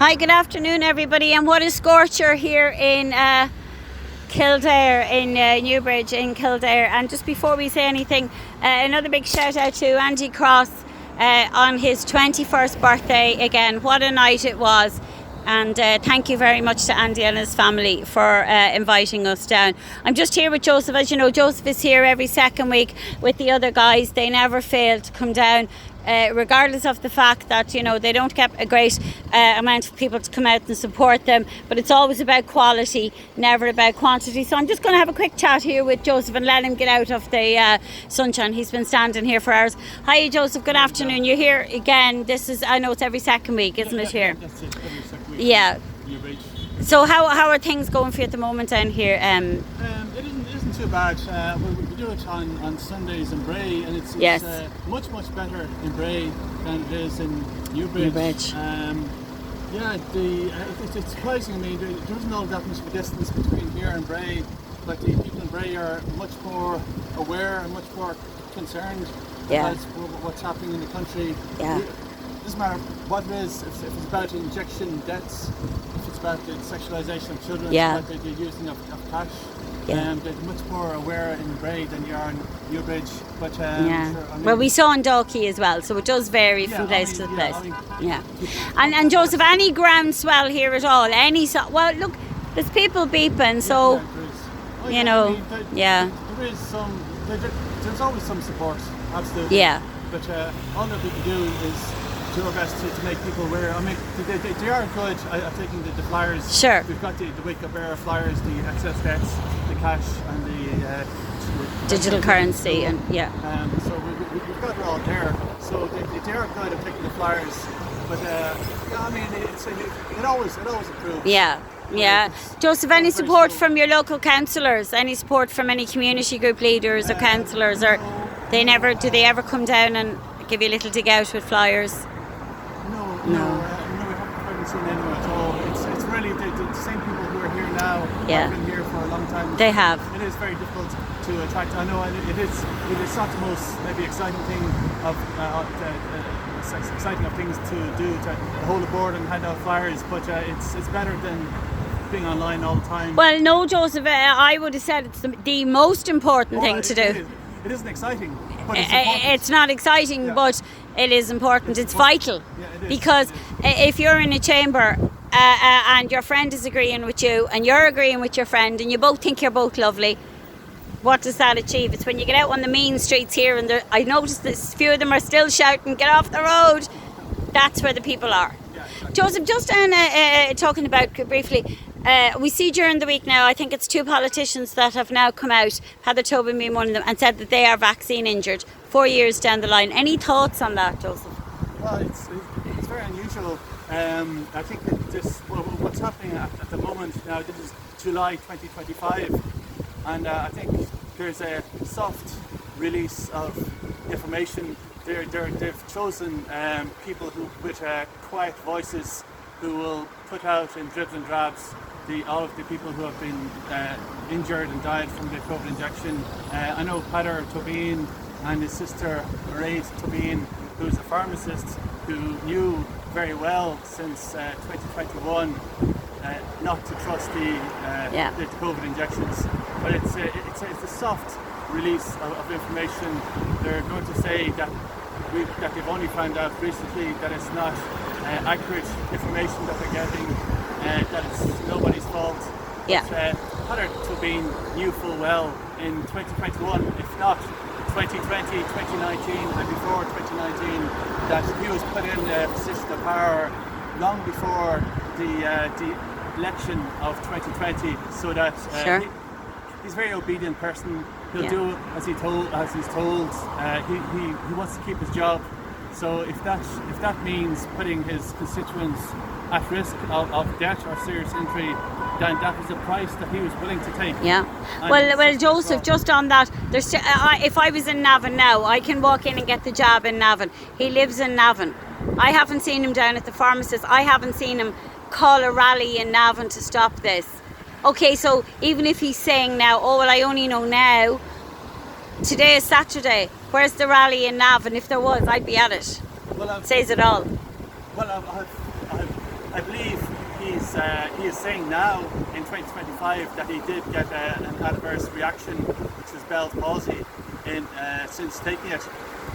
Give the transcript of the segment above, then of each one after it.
Hi, good afternoon, everybody, and what a scorcher here in Kildare, in Newbridge in Kildare. And just before we say anything, another big shout out to Andy Cross on his 21st birthday again. What a night it was. And thank you very much to Andy and his family for inviting us down. I'm just here with Joseph. As you know, Joseph is here every second week with the other guys. They never fail to come down, regardless of the fact that, you know, they don't get a great amount of people to come out and support them. But it's always about quality, never about quantity. So I'm just going to have a quick chat here with Joseph and let him get out of the sunshine. He's been standing here for hours. Hi, Joseph. Good afternoon. You're here again. This is, I know it's every second week, isn't it, here? That's it, every second week. Yeah. So how are things going for you at the moment down here? It isn't too bad. We do it on Sundays in Bray, and it's much better in Bray than it is in Newbridge. It's surprising. I mean, there isn't all that much of a distance between here and Bray, but the people in Bray are much more aware and much more concerned about what's happening in the country. Yeah. It doesn't matter what it is, if it's about injection deaths, if it's about the sexualisation of children, about the using of cash. They're much more aware in Bray than you are in Newbridge. But well, we saw in Dalkey as well, so it does vary from place to place. And Joseph, any groundswell here at all? Well, look, there's people beeping, so there is some. There's always some support, absolutely. Yeah. But all that we can do is do our best to make people aware. I mean, they are good at taking the flyers. Sure. We've got the Wake Up Era flyers, the excess debts, the cash, and the digital currency, and so we've got it all there. So they are good at taking the flyers. But I mean, it always improves. Yeah. Joseph, any support from your local councillors? Any support from any community group leaders or councillors, or do they ever come down and give you a little dig out with flyers? No, we haven't seen anyone at all. It's really the same people who are here now. Yeah. Have been here for a long time. They have. It is very difficult to attract. I know it is not the most maybe exciting thing exciting of things to do, to hold a board and hand out flyers, but it's better than being online all the time. Well, no, Joseph, I would have said it's the most important thing to do. It isn't exciting, but it's not exciting, but it is important. It's vital, because if you're in a chamber and your friend is agreeing with you and you're agreeing with your friend and you both think you're both lovely, what does that achieve? It's when you get out on the mean streets here and I noticed a few of them are still shouting, "Get off the road!" That's where the people are. Yeah, exactly. Joseph, just talking about briefly, we see during the week now, I think it's 2 politicians that have now come out, Heather Tobin being one of them, and said that they are vaccine injured 4 years down the line. Any thoughts on that, Joseph? Well, it's very unusual. I think that what's happening at the moment now, this is July 2025, and I think there's a soft release of information. They've chosen people with quiet voices who will put out in dribs and drabs all of the people who have been injured and died from the COVID injection. I know Heather Tobin and his sister Mairead Tobin, who's a pharmacist who knew very well since 2021 not to trust the COVID injections. But it's a soft release of information. They're going to say that they've only found out recently that it's not accurate information that they're getting, that it's nobody's fault. Yeah. But Heather Tobin knew full well in 2021, if not 2020, 2019 and before 2019, that he was put in a position of power long before the election of 2020, so that he's a very obedient person. He'll do as he's told. He wants to keep his job. So if that means putting his constituents at risk of death or serious injury, then that is a price that he was willing to take. Yeah. Well, Joseph, just on that, if I was in Navan now, I can walk in and get the job in Navan. He lives in Navan. I haven't seen him down at the pharmacist. I haven't seen him call a rally in Navan to stop this. Okay, so even if he's saying now, oh well, I only know now, today is Saturday, where's the rally in Navan? If there was, I'd be at it. Says it all. Well, I've I believe he is saying now in 2025 that he did get an adverse reaction, which was Bell's palsy, since taking it.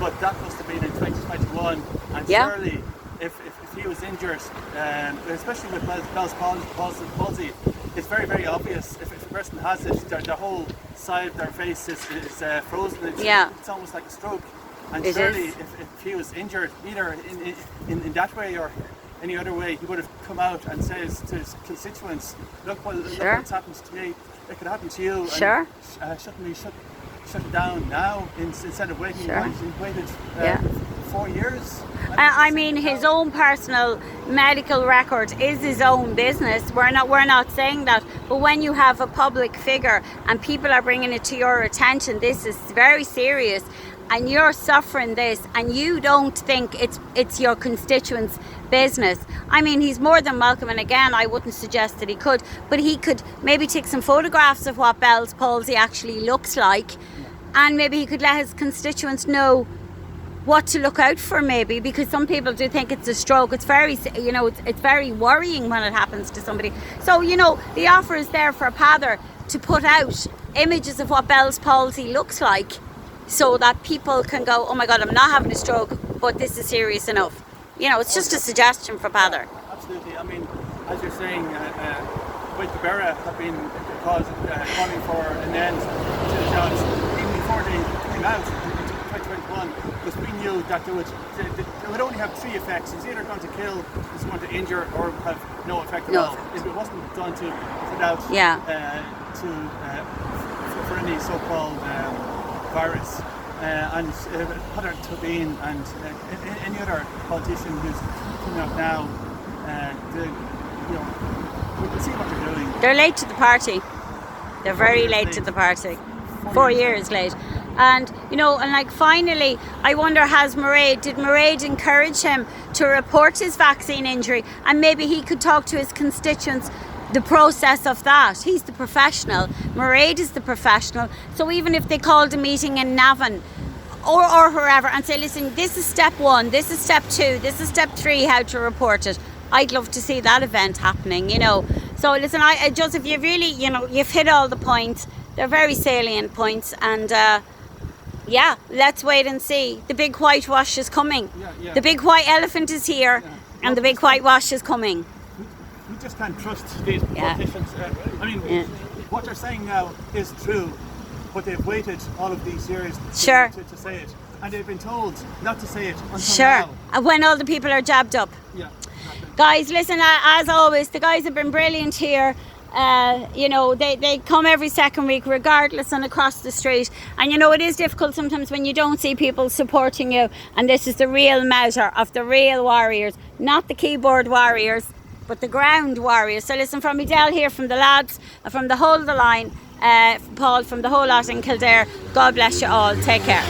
But that must have been in 2021, and surely if he was injured, especially with Bell's palsy, it's very, very obvious. If a person has it, the whole side of their face is frozen. It's almost like a stroke. And surely if he was injured, either in that way or any other way, he would have come out and says to his constituents, look what's happened to me, it could happen to you. Sure. And shouldn't we shut it down now instead of waiting? Sure. He waited 4 years. I mean, his own personal medical record is his own business. We're not saying that, but when you have a public figure and people are bringing it to your attention, this is very serious, and you're suffering this, and you don't think it's your constituents' business. I mean, he's more than welcome, and again, I wouldn't suggest that he could, but he could maybe take some photographs of what Bell's palsy actually looks like, and maybe he could let his constituents know what to look out for, maybe, because some people do think it's a stroke. It's very, it's very worrying when it happens to somebody. So, the offer is there for Peadar to put out images of what Bell's palsy looks like, so that people can go, oh my God, I'm not having a stroke, but this is serious enough. It's just a suggestion for Peadar. Absolutely. I mean, as you're saying, with the Bera have been calling for an end to the jobs even before they came out in 2021, because we knew that they would only have 3 effects. It's either going to kill, it's going to injure, or have no effect at all. If it wasn't done to put out for any so-called virus, and Peadar Tóibín and any other politician who's coming up now, we can see what they're doing. They're late to the party. They're very late to the party. 4 years late. And, finally, I wonder, did Mairead encourage him to report his vaccine injury? And maybe he could talk to his constituents the process of that. He's the professional. Mairead is the professional. So even if they called a meeting in Navan or wherever and say, listen, this is step 1, this is step 2, this is step 3, how to report it. I'd love to see that event happening, So listen, Joseph, you've really, you've hit all the points. They're very salient points, and let's wait and see. The big whitewash is coming. The big white elephant is here, and the big whitewash is coming. We just can't trust these politicians. What they're saying now is true, but they've waited all of these years to say it. And they've been told not to say it until now. And when all the people are jabbed up. Yeah, exactly. Guys, listen, as always, the guys have been brilliant here. They come every second week regardless and across the street, and it is difficult sometimes when you don't see people supporting you, and this is the real measure of the real warriors, not the keyboard warriors, but the ground warriors. So listen, from Edel here, from the lads, from the whole of the line, Paul, from the whole lot in Kildare, God bless you all, take care.